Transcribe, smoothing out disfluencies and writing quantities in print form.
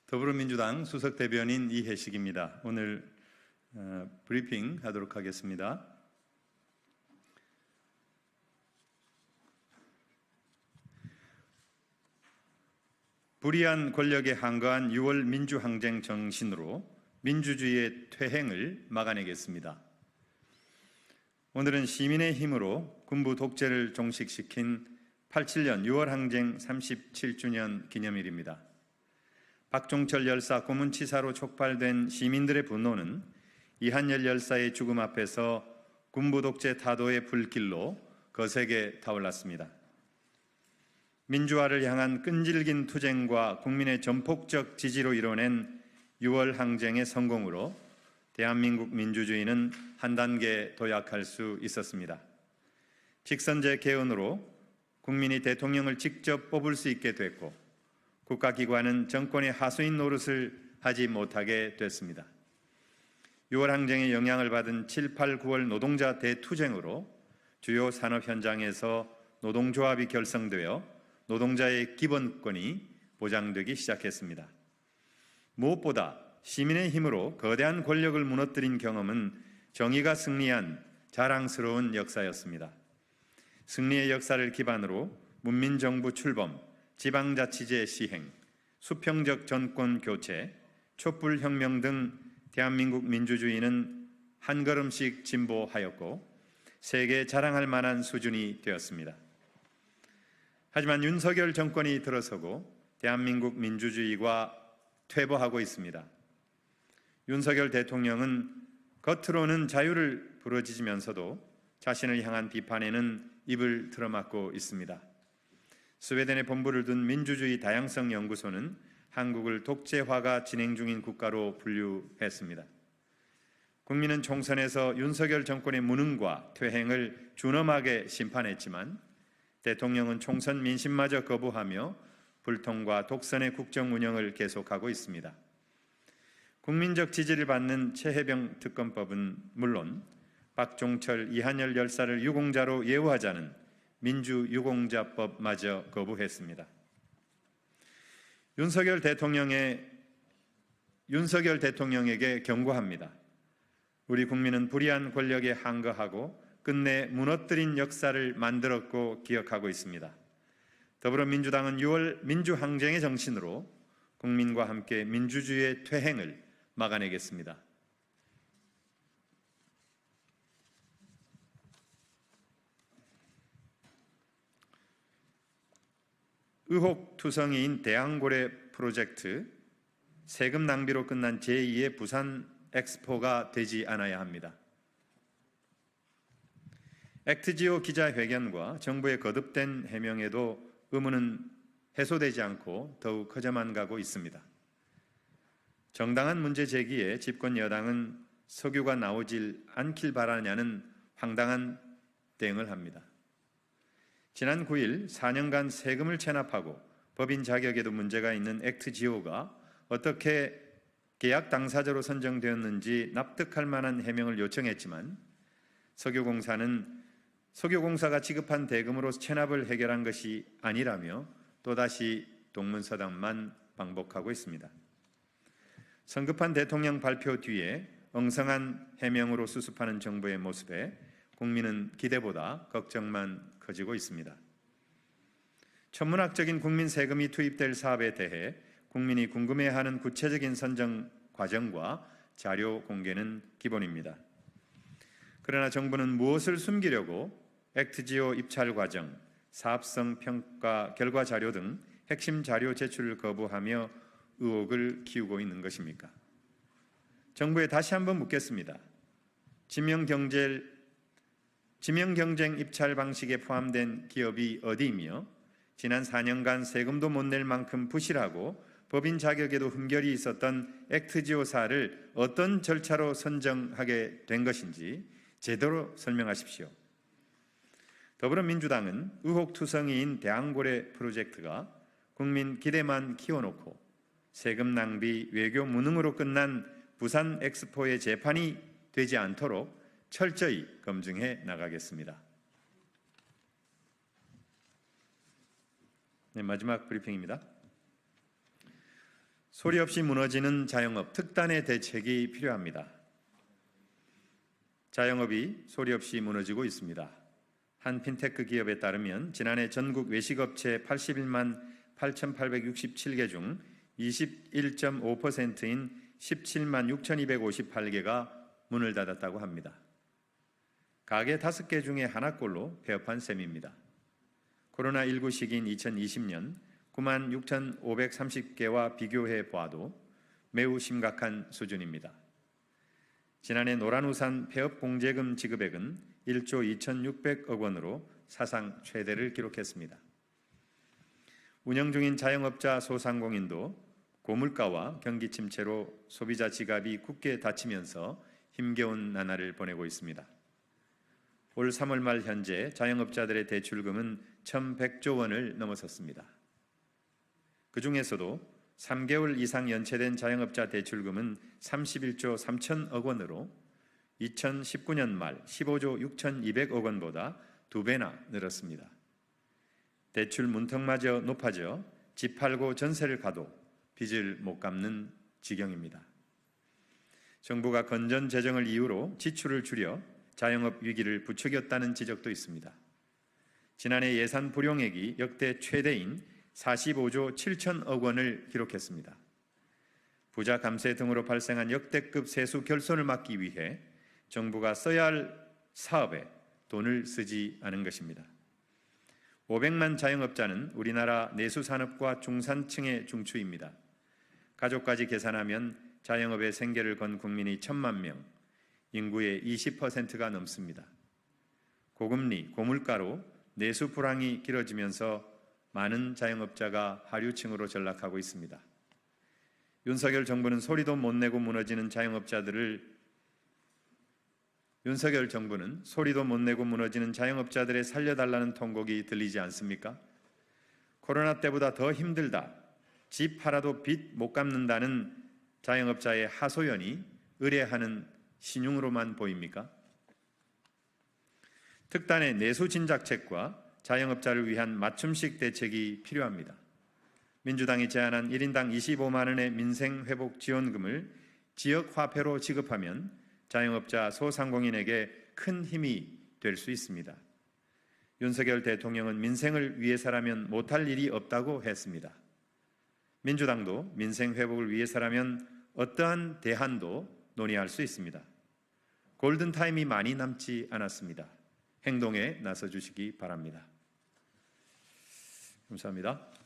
더불어민주당 수석대변인 이혜식입니다. 오늘 브리핑 하도록 하겠습니다. 불이한 권력에 항거한 6월 민주항쟁 정신으로 민주주의의 퇴행을 막아내겠습니다. 오늘은 시민의 힘으로 군부 독재를 종식시킨 87년 6월 항쟁 37주년 기념일입니다. 박종철 열사 고문치사로 촉발된 시민들의 분노는 이한열 열사의 죽음 앞에서 군부 독재 타도의 불길로 거세게 타올랐습니다. 민주화를 향한 끈질긴 투쟁과 국민의 전폭적 지지로 이뤄낸 6월 항쟁의 성공으로 대한민국 민주주의는 한 단계 도약할 수 있었습니다. 직선제 개헌으로 국민이 대통령을 직접 뽑을 수 있게 됐고 국가기관은 정권의 하수인 노릇을 하지 못하게 됐습니다. 6월 항쟁의 영향을 받은 7, 8, 9월 노동자 대투쟁으로 주요 산업 현장에서 노동조합이 결성되어 노동자의 기본권이 보장되기 시작했습니다. 무엇보다 시민의 힘으로 거대한 권력을 무너뜨린 경험은 정의가 승리한 자랑스러운 역사였습니다. 승리의 역사를 기반으로 문민정부 출범, 지방자치제 시행, 수평적 정권 교체, 촛불혁명 등 대한민국 민주주의는 한 걸음씩 진보하였고 세계에 자랑할 만한 수준이 되었습니다. 하지만 윤석열 정권이 들어서고 대한민국 민주주의가 퇴보하고 있습니다. 윤석열 대통령은 겉으로는 자유를 부르짖으면서도 자신을 향한 비판에는 입을 틀어막고 있습니다. 스웨덴에 본부를 둔 민주주의 다양성 연구소는 한국을 독재화가 진행 중인 국가로 분류했습니다. 국민은 총선에서 윤석열 정권의 무능과 퇴행을 준엄하게 심판했지만 대통령은 총선 민심마저 거부하며 불통과 독선의 국정 운영을 계속하고 있습니다. 국민적 지지를 받는 최혜병 특검법은 물론 박종철, 이한열 열사를 유공자로 예우하자는 민주유공자법마저 거부했습니다. 윤석열 대통령에게 경고합니다. 우리 국민은 불의한 권력에 항거하고 끝내 무너뜨린 역사를 만들었고 기억하고 있습니다. 더불어민주당은 6월 민주항쟁의 정신으로 국민과 함께 민주주의의 퇴행을 막아내겠습니다. 의혹투성이인 대왕고래 프로젝트, 세금 낭비로 끝난 제2의 부산 엑스포가 되지 않아야 합니다. 액트지오 기자회견과 정부의 거듭된 해명에도 의문은 해소되지 않고 더욱 커져만 가고 있습니다. 정당한 문제 제기에 집권 여당은 석유가 나오질 않길 바라냐는 황당한 대응을 합니다. 지난 9일 4년간 세금을 체납하고 법인 자격에도 문제가 있는 액트지오가 어떻게 계약 당사자로 선정되었는지 납득할 만한 해명을 요청했지만 석유공사가 지급한 대금으로 체납을 해결한 것이 아니라며 또다시 동문서답만 반복하고 있습니다. 성급한 대통령 발표 뒤에 엉성한 해명으로 수습하는 정부의 모습에 국민은 기대보다 걱정만 커지고 있습니다. 천문학적인 국민 세금이 투입될 사업에 대해 국민이 궁금해하는 구체적인 선정 과정과 자료 공개는 기본입니다. 그러나 정부는 무엇을 숨기려고 액트지오 입찰 과정, 사업성 평가 결과 자료 등 핵심 자료 제출을 거부하며 의혹을 키우고 있는 것입니까? 정부에 다시 한번 묻겠습니다. 지명경쟁 입찰 방식에 포함된 기업이 어디이며 지난 4년간 세금도 못 낼 만큼 부실하고 법인 자격에도 흠결이 있었던 액트지오사를 어떤 절차로 선정하게 된 것인지 제대로 설명하십시오. 더불어민주당은 의혹투성이인 대왕고래 프로젝트가 국민 기대만 키워놓고 세금 낭비, 외교 무능으로 끝난 부산 엑스포의 재판이 되지 않도록 철저히 검증해 나가겠습니다. 네, 마지막 브리핑입니다. 소리 없이 무너지는 자영업 특단의 대책이 필요합니다. 자영업이 소리 없이 무너지고 있습니다. 한 핀테크 기업에 따르면 지난해 전국 외식업체 81만 8,867개 중 21.5%인 17만 6,258개가 문을 닫았다고 합니다. 가게 5개 중에 하나꼴로 폐업한 셈입니다. 코로나19 시기인 2020년 9만 6,530개와 비교해 보아도 매우 심각한 수준입니다. 지난해 노란우산 폐업 공제금 지급액은 1조 2,600억 원으로 사상 최대를 기록했습니다. 운영 중인 자영업자 소상공인도 고물가와 경기 침체로 소비자 지갑이 굳게 닫히면서 힘겨운 나날을 보내고 있습니다. 올 3월 말 현재 자영업자들의 대출금은 1,100조 원을 넘어섰습니다. 그 중에서도 3개월 이상 연체된 자영업자 대출금은 31조 3천억 원으로 2019년 말 15조 6,200억 원보다 2배나 늘었습니다. 대출 문턱마저 높아져 집 팔고 전세를 가도 빚을 못 갚는 지경입니다. 정부가 건전 재정을 이유로 지출을 줄여 자영업 위기를 부추겼다는 지적도 있습니다. 지난해 예산 불용액이 역대 최대인 45조 7천억 원을 기록했습니다. 부자 감세 등으로 발생한 역대급 세수 결손을 막기 위해 정부가 써야 할 사업에 돈을 쓰지 않은 것입니다. 500만 자영업자는 우리나라 내수산업과 중산층의 중추입니다. 가족까지 계산하면 자영업에 생계를 건 국민이 1,000만 명, 인구의 20%가 넘습니다. 고금리, 고물가로 내수 불황이 길어지면서 많은 자영업자가 하류층으로 전락하고 있습니다. 윤석열 정부는 소리도 못 내고 무너지는 자영업자들의 살려달라는 통곡이 들리지 않습니까? 코로나 때보다 더 힘들다, 집 팔아도 빚 못 갚는다는 자영업자의 하소연이 의뢰하는 신용으로만 보입니까? 특단의 내수 진작책과 자영업자를 위한 맞춤식 대책이 필요합니다. 민주당이 제안한 1인당 25만 원의 민생회복 지원금을 지역화폐로 지급하면 자영업자 소상공인에게 큰 힘이 될 수 있습니다. 윤석열 대통령은 민생을 위해서라면 못할 일이 없다고 했습니다. 민주당도 민생회복을 위해서라면 어떠한 대안도 논의할 수 있습니다. 골든타임이 많이 남지 않았습니다. 행동에 나서 주시기 바랍니다. 감사합니다.